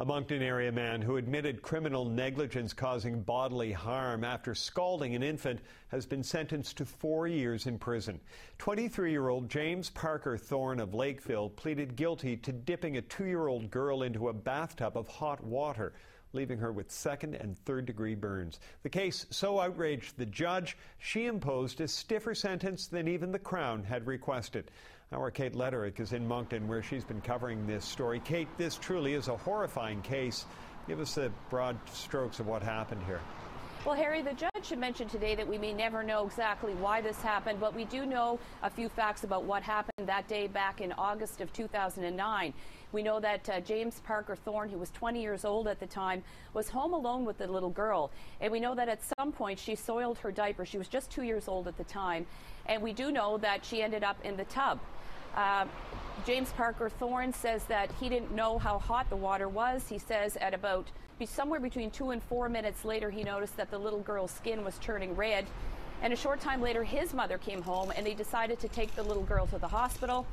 A Moncton area man who admitted criminal negligence causing bodily harm after scalding an infant has been sentenced to 4 years in prison. 23-year-old James Parker Thorne of Lakeville pleaded guilty to dipping a 2-year-old girl into a bathtub of hot water, leaving her with second and third-degree burns. The case so outraged the judge, she imposed a stiffer sentence than even the Crown had requested. Our Kate Letterick is in Moncton, where she's been covering this story. Kate, this truly is a horrifying case. Give us the broad strokes of what happened here. Well, Harry, the judge mentioned today that we may never know exactly why this happened, but we do know a few facts about what happened that day back in August of 2009. We know that James Parker Thorne, who was 20 years old at the time, was home alone with the little girl. And we know that at some point she soiled her diaper. She was just 2 years old at the time. And we do know that she ended up in the tub. James Parker Thorne says that he didn't know how hot the water was. He says at about somewhere between 2 and 4 minutes later, he noticed that the little girl's skin was turning red. And a short time later, his mother came home and they decided to take the little girl to the hospital.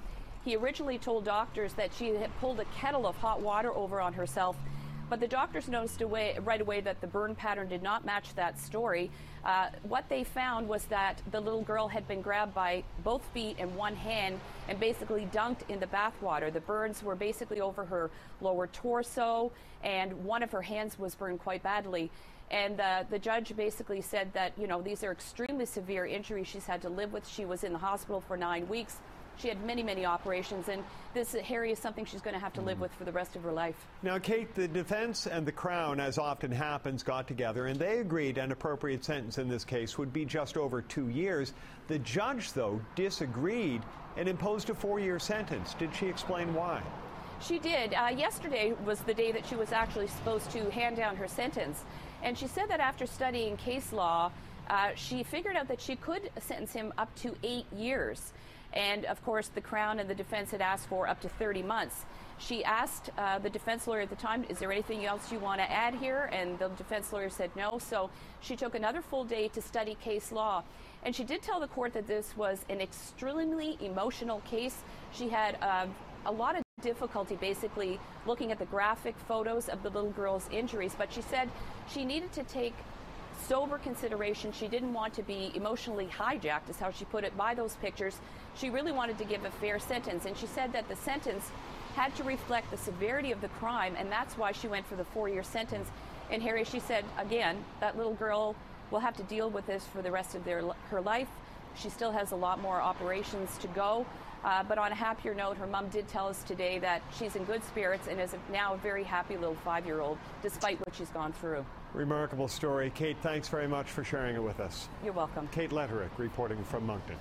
He originally told doctors that she had pulled a kettle of hot water over on herself, but the doctors noticed right away that the burn pattern did not match that story. What they found was that the little girl had been grabbed by both feet and one hand and basically dunked in the bath water. The burns were basically over her lower torso, and one of her hands was burned quite badly. And the judge basically said that, you know, these are extremely severe injuries she's had to live with. She was in the hospital for 9 weeks. She had many, many operations, and this, Harry, is something she's going to have to live with for the rest of her life. Now, Kate, the defense and the Crown, as often happens, got together, and they agreed an appropriate sentence in this case would be just over 2 years. The judge, though, disagreed and imposed a 4-year sentence. Did she explain why? She did. Yesterday was the day that she was actually supposed to hand down her sentence, and she said that after studying case law, she figured out that she could sentence him up to 8 years. And, of course, the Crown and the defense had asked for up to 30 months. She asked the defense lawyer at the time, is there anything else you want to add here? And the defense lawyer said no. So she took another full day to study case law. And she did tell the court that this was an extremely emotional case. She had a lot of difficulty basically looking at the graphic photos of the little girl's injuries. But she said she needed to take sober consideration. She didn't want to be emotionally hijacked, is how she put it, by those pictures. She really wanted to give a fair sentence, and she said that the sentence had to reflect the severity of the crime, and that's why she went for the 4-year sentence. And Harry, she said, again, that little girl will have to deal with this for the rest of her life. She still has a lot more operations to go. But on a happier note, her mom did tell us today that she's in good spirits and is now a very happy little 5-year-old, despite what she's gone through. Remarkable story. Kate, thanks very much for sharing it with us. You're welcome. Kate Letterick reporting from Moncton.